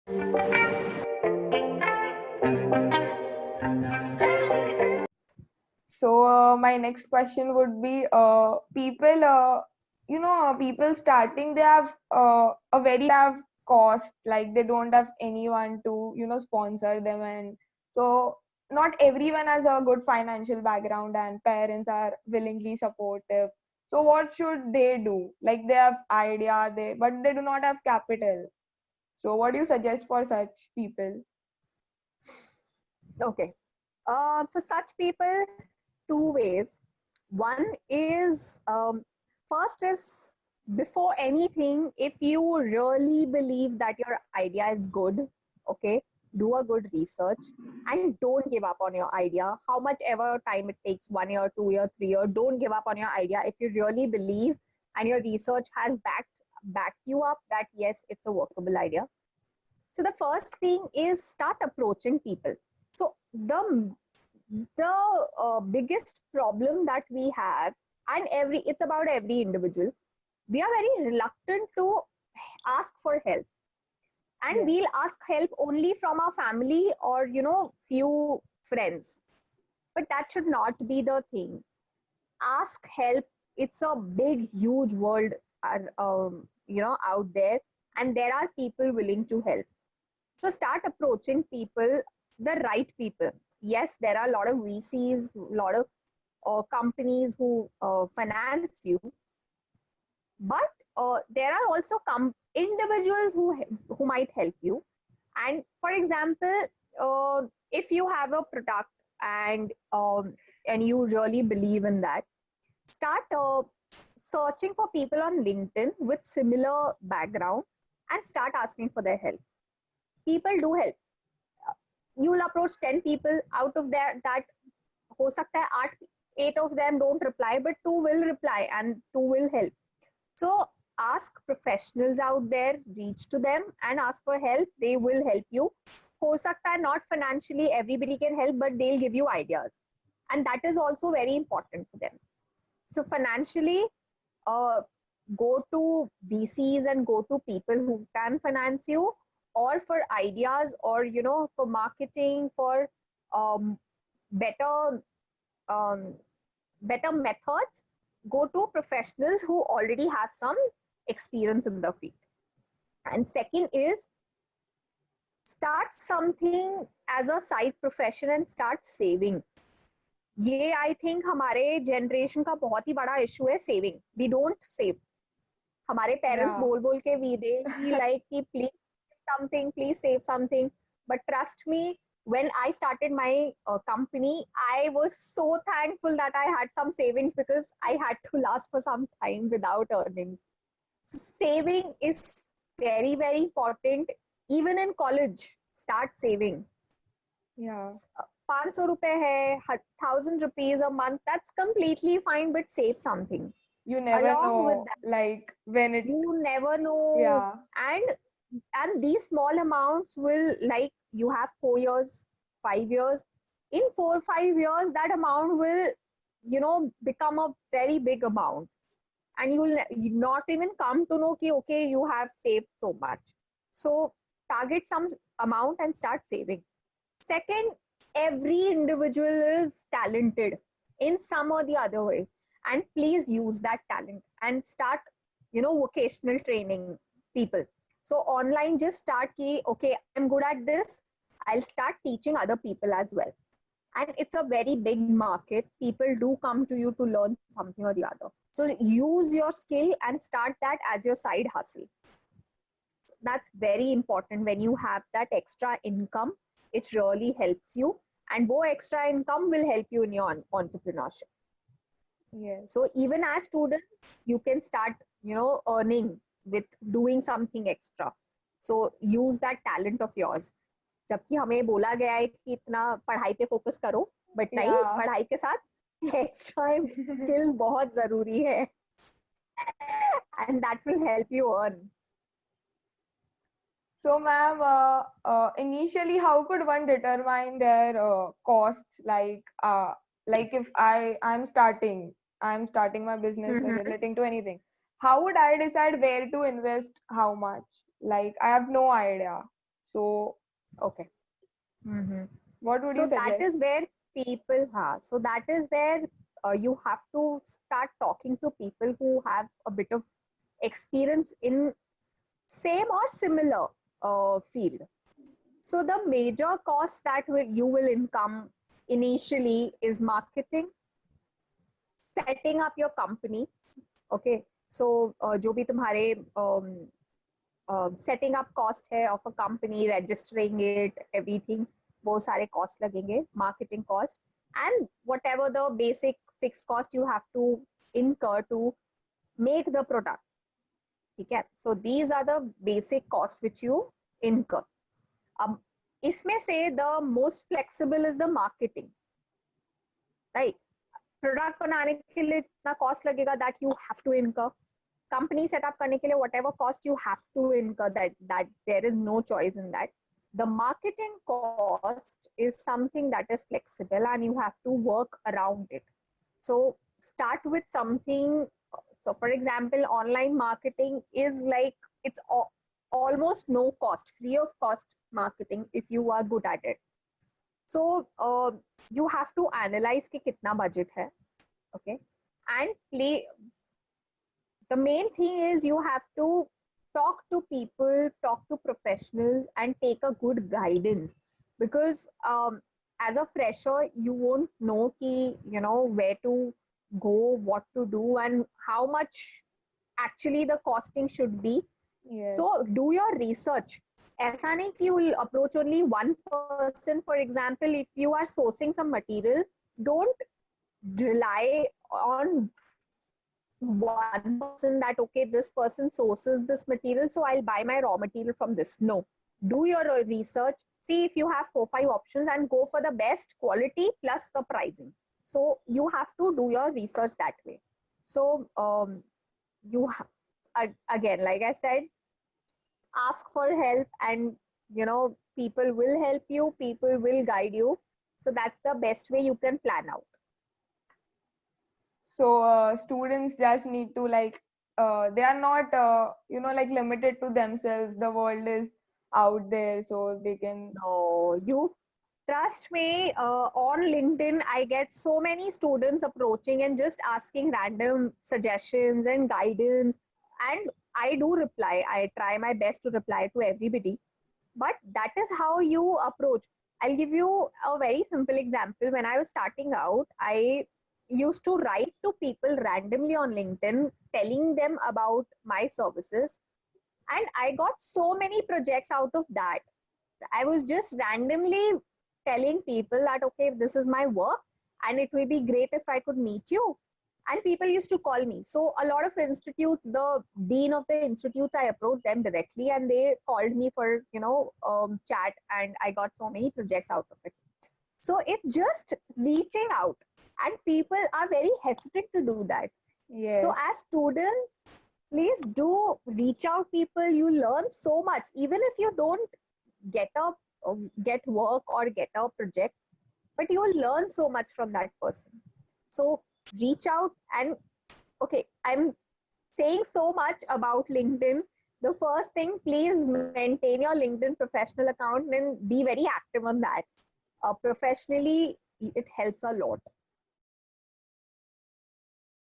So my next question would be, people, people starting, they have cost, like they don't have anyone to, sponsor them, and so not everyone has a good financial background, and parents are willingly supportive. So what should they do? Like they have idea, but they do not have capital. So what do you suggest for such people? Okay. For such people, two ways. One is, first is, before anything, if you really believe that your idea is good, okay, do a good research and don't give up on your idea. How much ever time it takes, 1 year, 2 year, 3 year, don't give up on your idea. If you really believe and your research has backed you up that yes, it's a workable idea. So the first thing is start approaching people. So the biggest problem that we have, and it's about every individual, we are very reluctant to ask for help, and Yes. we'll ask help only from our family or few friends. But that should not be the thing. Ask help. It's a big huge world out there, and there are people willing to help. So start approaching people, the right people. Yes, there are a lot of VCs, a lot of companies who finance you, but there are also individuals who might help you. And for example, if you have a product and you really believe in that, start searching for people on LinkedIn with similar background and start asking for their help. People do help. You'll approach 10 people, out of that हो सकता है 8 of them don't reply, but 2 will reply and 2 will help. So ask professionals out there, reach to them and ask for help. They will help you. हो सकता है not financially everybody can help, but they'll give you ideas, and that is also very important for them. So financially, go to VCs and go to people who can finance you, or for ideas, or for marketing, for um, better um, better methods, go to professionals who already have some experience in the field. And second is, start something as a side profession and start saving. ये I think हमारे generation का बहुत ही बड़ा issue है, saving. We don't save. हमारे parents Yeah. बोल बोल के वी दे ही लाइक कि please save something. But trust me, when I started my company, I was so thankful that I had some savings, because I had to last for some time without earnings. So saving is very, very important. Even in college, start saving. Yeah. 500 रुपए है, 1,000 rupees a month, that's completely fine, but save something You never along with know, that. like when it. You never know. Yeah. And these small amounts will, like, you have 4 years, 5 years, in 4 or 5 years that amount will become a very big amount, and you will not even come to know ki, okay, you have saved so much. So target some amount and start saving. Second, every individual is talented in some or the other way, and please use that talent and start vocational training people. So online, just start ki, okay, I'm good at this, I'll start teaching other people as well. And it's a very big market. People do come to you to learn something or the other. So use your skill and start that as your side hustle. That's very important. When you have that extra income, it really helps you, and more extra income will help you in your entrepreneurship. Yes. So even as students, you can start earning with doing something extra. So use that talent of yours. जबकि हमें बोला गया है कि इतना पढ़ाई पे focus करो, बट नहीं, Yeah. पढ़ाई के साथ एक्स्ट्रा स्किल्स बहुत जरूरी है, and that will help you earn. So, ma'am, initially, how could one determine their costs? Like if I'm starting my business relating to anything. How would I decide where to invest how much? Like I have no idea. So Okay. Mm-hmm. what would you So that suggest? is where people have. So that is where you have to start talking to people who have a bit of experience in same or similar field. So the major cost that you will income initially is marketing, setting up your company. Okay, so जो भी तुम्हारे setting up cost है of a company, registering it, everything, वो सारे cost लगेंगे, marketing cost, and whatever the basic fixed cost you have to incur to make the product. ठीक है, so these are the basic cost which you incur. अब इसमें से the most flexible is the marketing, right? Product बनाने के लिए जितना cost लगेगा that you have to incur, company setup करने के लिए whatever cost you have to incur, that there is no choice in that. The marketing cost is something that is flexible and you have to work around it. So start with something. So for example, online marketing is like it's almost no cost, free of cost marketing if you are good at it. So you have to analyze कि कितना budget है, okay, and play. The main thing is you have to talk to people, talk to professionals, and take a good guidance, because as a fresher you won't know ki, you know, where to go, what to do, and how much actually the costing should be. Yes. So do your research. ऐसा नहीं कि you will approach only one person. For example, if you are sourcing some material, don't rely on one person that okay, this person sources this material, so I'll buy my raw material from this. No, do your research, see if you have 4-5 options and go for the best quality plus the pricing. So you have to do your research that way. So you again, like I said, ask for help, and you know, people will help you, people will guide you. So that's the best way you can plan out. So students just need to like they are not you know, like limited to themselves. The world is out there, so they can. No, you trust me, on LinkedIn, I get so many students approaching and just asking random suggestions and guidance. And I do reply. I try my best to reply to everybody. But that is how you approach. I'll give you a very simple example. When I was starting out, I used to write to people randomly on LinkedIn, telling them about my services. And I got so many projects out of that. I was just randomly telling people that, okay, this is my work and it will be great if I could meet you. And people used to call me. So a lot of institutes, the dean of the institutes, I approached them directly and they called me for, you know, chat, and I got so many projects out of it. So it's just reaching out, and people are very hesitant to do that. Yes. So as students, please do reach out people. You learn so much, even if you don't get work or get a project, but you will learn so much from that person. So reach out. And okay, I'm saying so much about LinkedIn. The first thing, please maintain your LinkedIn professional account and be very active on that. Professionally, it helps a lot.